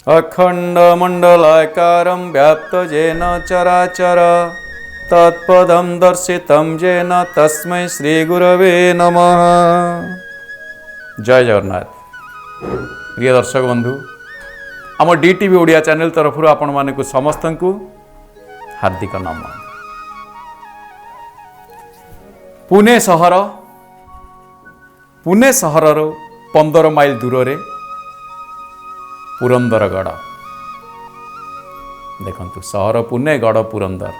अखण्डमण्डलाकारं व्याप्तजेन चराचर तत्पदं दर्शितं येन तस्मै श्रीगुरवे नमः। जय जगन्नाथ। प्रिय दर्शक बंधु, आम डीटीवी ओडिया चैनल तरफ आपण मानक समस्त को हार्दिक नमन। पुणे सहर 15 माइल दूर रे पुरंदरगढ़ देखंतु। सहर पुणे, गढ़ पुरंदर।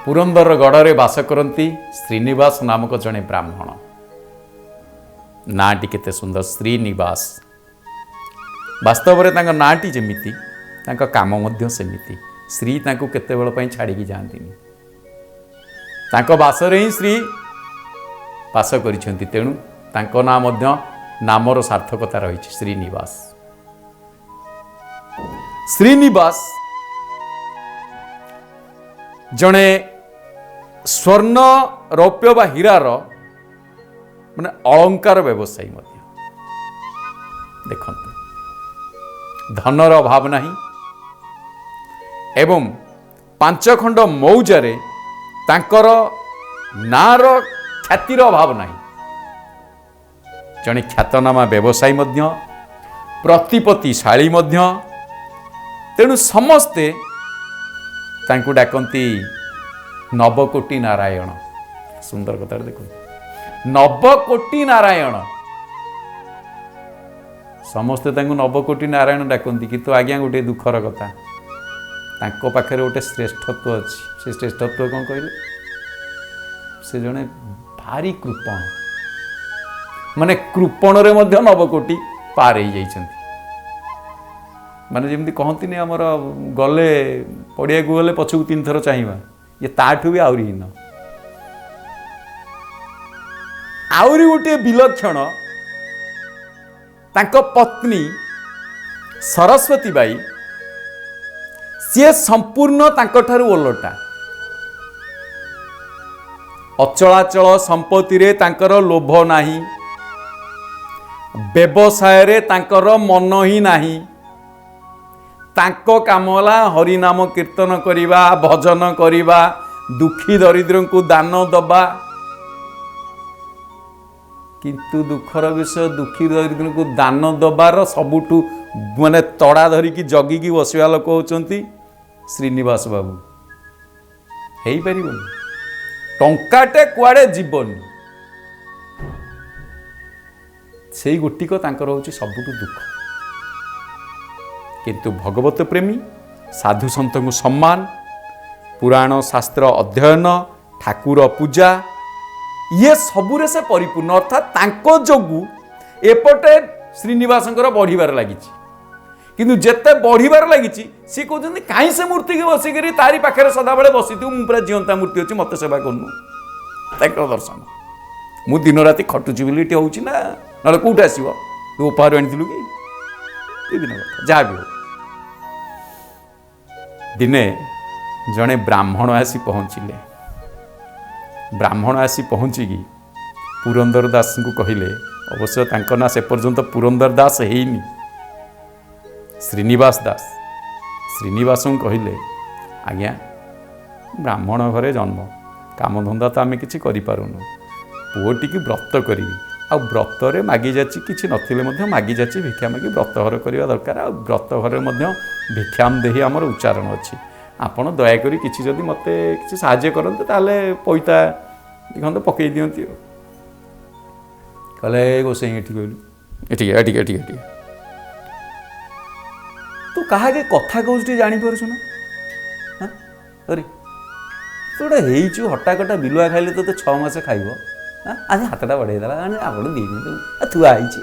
पुरंदरगढ़ रे बास करती श्रीनिवास नामक जड़े ब्राह्मण। नाटी केते सुंदर, श्रीनिवास। वास्तव में तांका नाटी जेमिति तांका काम मध्य सेमिति। श्री तांको केते बेल पई छाड़ी की जानतीनी, तांको बासरे ही श्री बास करिसेंती। तेणु तांको नाम मध्य नामर सार्थकता रही श्रीनिवास। श्रीनिवास जड़े स्वर्ण रौप्य बा हीरार माने अलंकार व्यवसायी मध्य। देखंतु, धनर अभाव नहीं एवं 5 खंड मौजारे तांकर नार ख्यातिर अभाव नहीं। जड़े ख्यातनामा व्यवसायी मध्य, प्रतिपत्तिशाली मध्य। तेणु समस्ते तांकु डाकती नवकोटी नारायण। सुंदर कथा देखो, नवकोटी नारायण। समस्ते तांकु नवकोटी नारायण डाकती, किंतु आज्ञा गोटे दुखर कथा, तांको पाखरे गोटे श्रेष्ठत्व अच्छी। से श्रेष्ठत्व कौन कहले? से जने भारी कृपण, माने कृपण रे मध्य नवकोटी पार हो जाइछन्ति। माने जेमती कहती नहीं आमर गले पड़िया को गले पछकू 3 थर चाहिए, ये ताठू भी आउरी हीन। आउरी गोटे विलक्षण तांको पत्नी सरस्वती बाई, सी संपूर्ण तांको ठारू ओलटा। अचलाचल संपत्ति रे तांकर लोभ नाही, व्यवसाय रे तांकर मन ही नाही। तांको कामला हरिनाम कीर्तन करिबा, भजन करिबा, दुखी दरिद्र को दान दबा। किंतु दुखर विषय, दुखी दरिद्र को दान दबार सबुठू माने तड़ा धरिकी जगिकी बसवा लोक होचंती श्रीनिवास बाबू। हेई परिबनी, टंकाटे कुआडे जीवनी, सेई गोटिक तांकर होची सबुठू दुख। किंतु भगवत प्रेमी, साधु सन्त को सम्मान, पुराण शास्त्र अध्ययन, ठाकुर पूजा, ये सबुरे से परिपूर्ण। अर्थात तांको जोगु एपटे श्रीनिवासंकर बढ़िबार लगी। किंतु जेते बढ़िबार लगी सी कहते कहीं से मूर्ति की बसिक तारी पाखे सदाबले बसी तू पूरा जीवंता मूर्ति अच्छी मत सेवा करनु। तांकर दर्शन मु दिन राति खटुची बोली ये हूँ ना, ना कौट आसो तू उपहार आनी कि विभिन्न कथा जहाँ भी हो। दिने जड़े ब्राह्मण आसी पहुँचिले। ब्राह्मण आसी पहुँचिकी पुरंदर दास को कहले, अवश्य तांको ना से पर्यंत पुरंदर दास हेनी, श्रीनिवास दास। श्रीनिवास को कहले, आज्ञा ब्राह्मण घरे जन्म, काम धंदा तो आम कि करूँ, पुओटी की व्रत करी आ व्रत रे मागी जाची किसी नथिले मध्य मागी जाची भिक्षा मागी व्रत घर करवा दरकार। आ व्रत घर मध्य भिक्षाम देही आमर उच्चारण अच्छी। आपण दयाकोरी किसी जदि मते किसी साहाय्य करते ताले पैता देखते पकई दियंती। कहले गोसाई एठी कहलु एठी एठी एठी एठी तू कहा के कथा कहू जानी पारछु ना? हां अरे तू गोटे हेइछु हटाकटा बिलुआ खाइले तो 6 मास खाइबो। आज हाथटा बढ़ाई देला आपण दी थुआ आइछि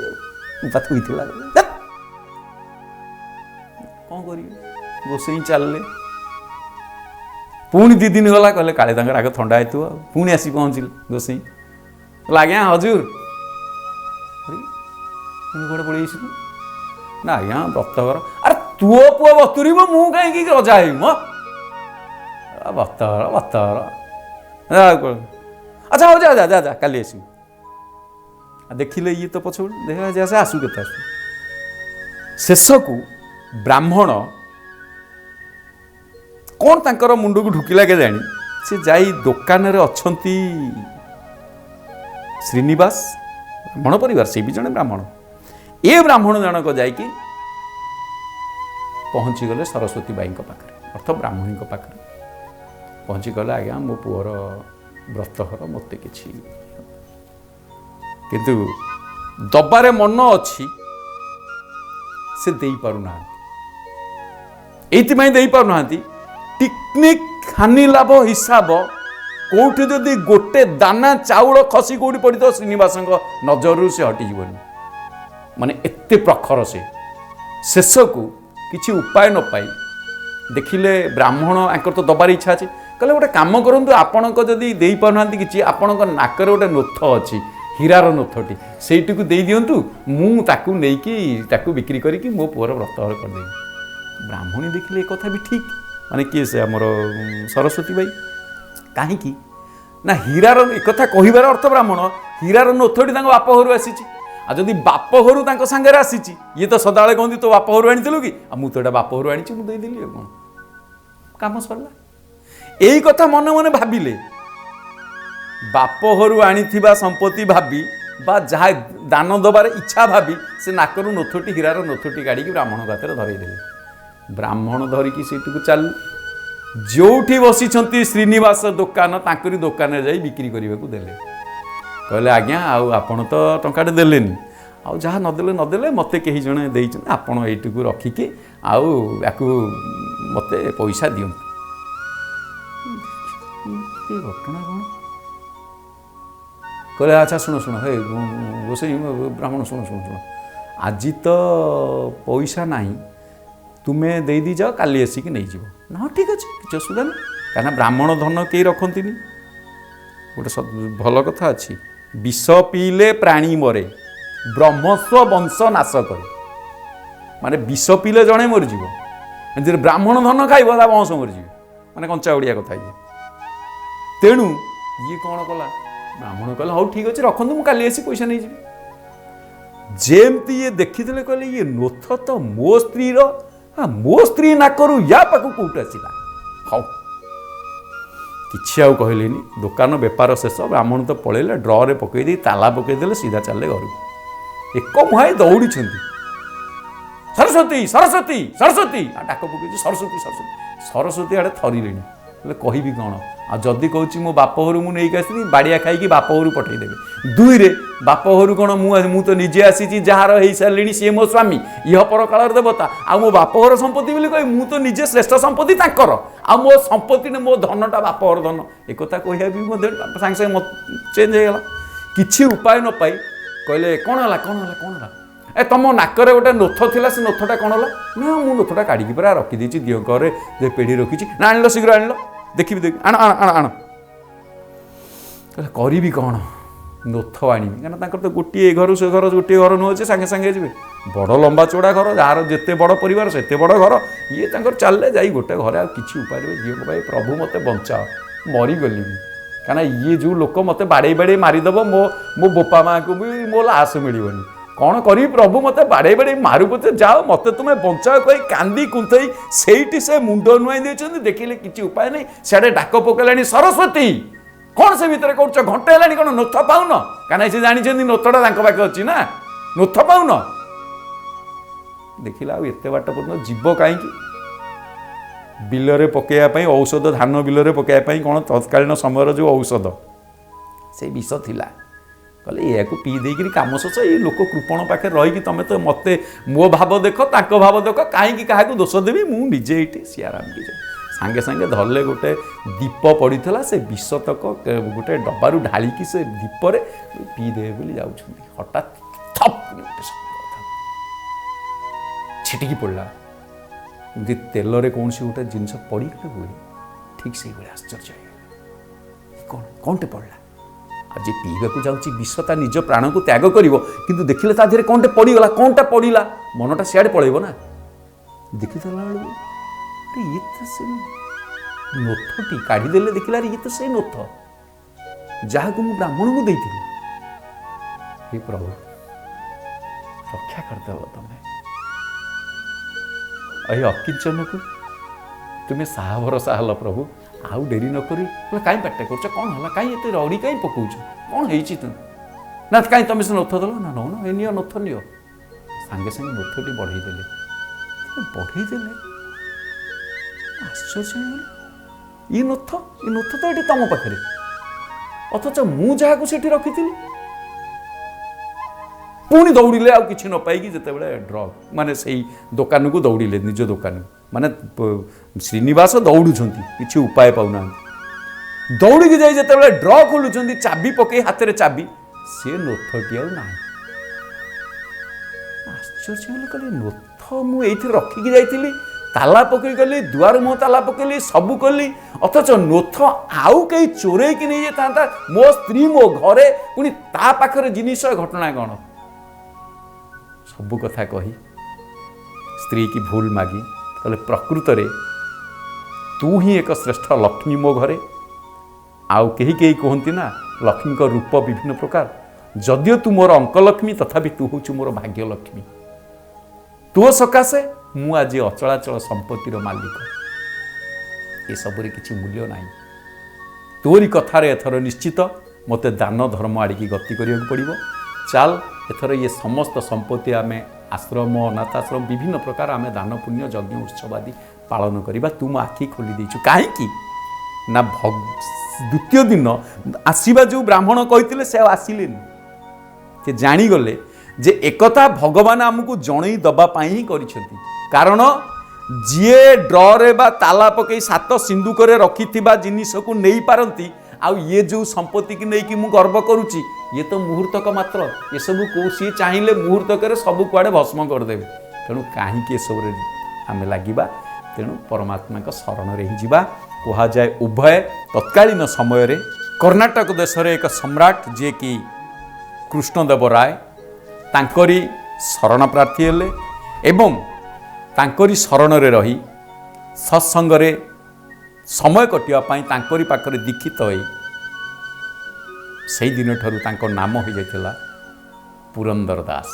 पाथ होइथिला कौन करी। गोसाई चलले, पुणी 2 दिन गला कहले काले तांकर आगे थंडा आइथु। पुणी आसी पहुँचिले गोसाई, आज्ञा हजूर कौटे पड़े ना आज्ञा व्रत घर। अरे तुओ पुओ बतुरीब मु कहीं रजा है बतर बतर। अच्छा हो जा जा जा जा काली आस देखिले ये तो पछ देखा जा आसू के शेष को ब्राह्मण कौन तांकर मुंड को ढुकिला के जानी से जाई दुकान रे अछंती श्रीनिवास ब्राह्मण परिवार से भी जने ब्राह्मण ए ब्राह्मण जनक जाइकी पहुँची गले सरस्वती बाई पाखे अर्थ ब्राह्मणी पाखे पहुँची गले आज्ञा मो पुअर व्रतहर मत कि किंतु दबारे मन अच्छी से दे पारुना एइथिमाई दे पारुना टिकनिक हानि लाभ हिसाब कोठी जदि गोटे दाना चाउल खसी कोठी पड़ी तो श्रीनिवास नजर से हटिजी माने एते प्रखर से शेष को किसी उपाय न पाई देखिले ब्राह्मण आंकर तो दबार इच्छा अच्छे कहले गोटे कम करूँ आपण जदि दे पारना कि आपण नाकर गोटे नोथ अच्छी हीरार नोथटी सेठी को दे दिंतु मुझे बिक्री करके मो पुअर व्रतहर करदेवी ब्राह्मणी देखिले एक कथा भी ठीक माने किए से आमर सरस्वती बाई कहीं ना हीरार एक कथा कहबार अर्थ ब्राह्मण हीरार नोथटी बाप घर आसी आ जदि बाप घर सांगे आसी ये तो सदाले कहती तो बाप घर आनी कि मुझे बाप घर आनी मुझे देदेली कौन कम सरला यही कथा मन मन भाविले बाप घर आनी संपत्ति भाभी बा जहाँ दान दबार इच्छा भाभी से नाकर नोथटी हीरार नोथटी गाड़ी ब्राह्मण हाथ धरईदे ब्राह्मण धरिकी सेठी को चल जो बसी श्रीनिवास दुकान तांकरी दुकान जाई बिक्री करने को देले कहले आज्ञा आपण तो टंकाटे देलेनी आउ जहाँ नदेले नदेले मते कहीं जने देइछन आपण एइटी को रखिके आउ याकू मते पैसा दियंतु घटना कौन कहले अच्छा शुण शुण हे गोसाई ब्राह्मण शुण शुण शुण आज तो पैसा नहीं तुम्हें दे दी जाओ काली आसिक नहीं जीव ना ठीक अच्छे किसी असुविधा नहीं कहीं ब्राह्मण धन कई रखती गोटे भल कथा अच्छी विष पीले प्राणी मरे ब्रह्मस्व वंश नाश करे माने विष पीले जड़े मरीज ब्राह्मण धन खाइब ता वंश मरीज माने कंचा ओडिया कथा ये तेणु ये कौन कला ब्राह्मण कहला हाँ ठीक अच्छे रखु मुझे काली आसी पैसा नहीं जी जेमती ये देखी कहले ये नोथ तो मो स्त्री मो स्त्री नाकरू या पाक कौट आसला हाँ किसी आउ कहलेनी दुकान बेपार शेष ब्राह्मण तो पलैले ड्रे पकईदे ताला पकईदे सीधा चले घर एक मुहाई दौड़ी सरस्वती सरस्वती सरस्वती डाक पकई सरस्वती सरस्वती सरस्वती आड़े थरिले कहबी कौन आ जदि कहूँ मो बाप घर मुझे आसली बाड़िया खाई बाप घर पठेदेवे दुई रे बाप घर कौन मु तो निजे आसी जार हो सारे सी मो स्वामी यह पर कालर देवता आ मो बाप घर संपत्ति बोली कह मु तो निजे श्रेष्ठ संपत्ति ताकर आ मो संपत्ति ने मो धनटा बाप घर धन एक कहया भी सागे सागे चेंज हो गला किसी उपाय न पाई कहले कौन है कौन है कौन है ए तुम नाकर गोटे नोथ थिला से नोथटा कौन है ना मु नोथटा काढ़ी पूरा रखीदी दिहर पेढ़ी रखी ना आन शीघ्र आन देखी देख आण आण आण आण करी कौन नोथ आनी कहीं तो गोटे घर से घर गोटे घर नुहे सागे सागे जी बड़ लंबा चौड़ा घर जार जिते बड़ परिवार से बड़ घर ये चलले जा गोटे घर आ कि उपाय झील भाई प्रभु मत बचाओ मरीगली कहीं ये जो लोक मत बाड़े बाड़े मारिदेव मो मो बोपा माँ को भी मो लाश मिलनी कौन करी प्रभु मत बाड़े बाड़े मारू पचे जाओ मत तुम्हें बचाओ कही कांदी कुंथई से से मुंड नुआई देते देखिले किसी उपाय नहीं सियाड़े डाक पकड़े सरस्वती कौन से भितर कर घंटे है कौन नोथ पाऊन कहीं से जानी नोथटा पाखे अच्छी ना नोथ पाऊन देखिला एत बाट पर्यटन जीव कहीं बिलरे पकड़ापी औषध धान बिलरे पकड़ापी कौन तत्कालीन समय जो औषध से विष थिला कहले या पी देकर कम शेष ये लोक कृपण पाखे रही तुम तो मत मो भाव देख ताको भाव देख कहीं क्या दोष देवी मुझे ये सियाराम की सांगे सांगे धरले गोटे दीप पड़ा से विषतक गोटे डबारू ढालिकी से दीपरे पीदे बोली जाऊँ हठात थप छिटिकी पड़ा जी तेल कौन सी गोटे जिनस पड़ी हुए ठीक से आश्चर्य कौन कौनटे पड़ा आज पीवाक जाऊँगी विषता निज प्राण को त्याग कर कि देखिले ता देहरे कौनटे पड़गला कौनटा पड़ा मनटा सियाड़े पलैब ना देखी देला बेलू ये तो से नोथटी काढ़ीदे देखला ये तो से नोथ जहाँ को मुझे ब्राह्मण को देती हे प्रभु रक्षा करदेव तुम्हें अहि अकिंचन को तुम्हें साहा भरोसा हल प्रभु आउ डेरी न करी कहीं पाटे कर कौन है कहीं एत रड़ी कहीं पकाच कौन है तुम ना कहीं तुम से नथ दल ना नौन ए नियो नथ नियो सांगे सांगे नथटी बढ़ईदे बढ़ईदे आश्चर्य ये नथ तो ये तुम पाखे अथच मु जहाँ से रखी पुणी दौड़े आ कि न पाई जिते ड्रग माने से दुकान को दौड़े निज दुकान माने श्रीनिवास दौड़ुंट कि उपाय पाऊना दौड़ी जाए जिते ड्र खोलुंट चाबी पकई हाथ में चाबी सी नथटी ना आश्चर्य कहले नथ मुझे रखिकी जाइली ताला पकई गली दुआर मुह ताला पकईली सबू कली अथच नथ आउ कहीं चोरे कि नहीं जाता मो स्त्री मो घरे पुणी ता पाखरे जिनिस घटना कौन सबू कथा कही स्त्री की भूल मागी कहले प्रकृत रे तू ही एक श्रेष्ठ लक्ष्मी मो घरे आउ कही कही कहती ना लक्ष्मी का रूप विभिन्न प्रकार जदियो तू मोर अंक लक्ष्मी तथापि तू हूँ मोर भाग्य लक्ष्मी तो सकाशे मु आज अचलाचल संपत्तिर मालिक ये सबरे किसी मूल्य ना तोरी कथार एथर निश्चित मते दान धर्म आड़िकी गति करिया पड़िबो चल एथर ये समस्त संपत्ति आम आश्रम अनाथाश्रम विभिन्न प्रकार आम दान पुण्य यज्ञ उत्सव आदि पालन करवा तुम आखि खोली देचु कहीं ना द्वितीय दिन आसवा जो ब्राह्मण कहते से आसिले से जानीगले जे एकता भगवान आमको जणई दबापाई ही करिसेंती कारण जीए ड्रे बा ताला पकई सात सिंदूक रखि जिनिस को नहीं पारती आउ ये जो संपत्ति की नहीं कि मु गर्व करुच्ची ये तो मुहूर्तक मात्र ये सब को सी चाहिए मुहूर्तक सब कुआड़े भस्म करदेवे तेणु कहीं सब आम लगे तेणु परमात्मा शरण ही जावा कह जाए उभय तत्कालीन समय रे कर्णाटक देश रे एक सम्राट जे कि कृष्णदेव राय तांकरी शरण प्रार्थी हेले एवं तांकरी शरण रे रही सत्संग रे समय कटिया पाई तांकरी पाखरे दीक्षित होई से दिन ठारू तांको नाम हो जाइथिला पुरंदर दास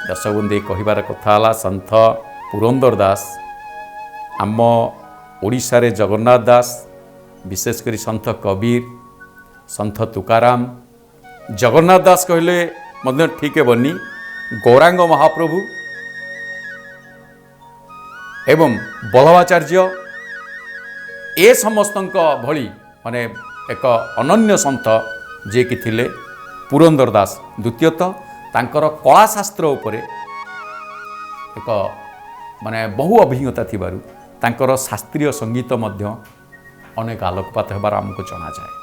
दशबंदी कहिबार कथा हला संत पुरंदर दास आम ओडिशा रे जगन्नाथ दास विशेष करी संत कबीर संत तुकाराम जगन्नाथ दास कहले मध्य ठीक है बनी गौरांग महाप्रभु एवं बल्लभाचार्य ए समस्त भली माने एक अनन्य संत जे कि थिले पुरंदर दास द्वितीयतः तांकर कलाशास्त्र उपरे एक माने बहु अभिज्ञता थिबारु तांकर शास्त्रीय संगीत मध्य अनेक आलोकपात हेबार आमको जना जाए।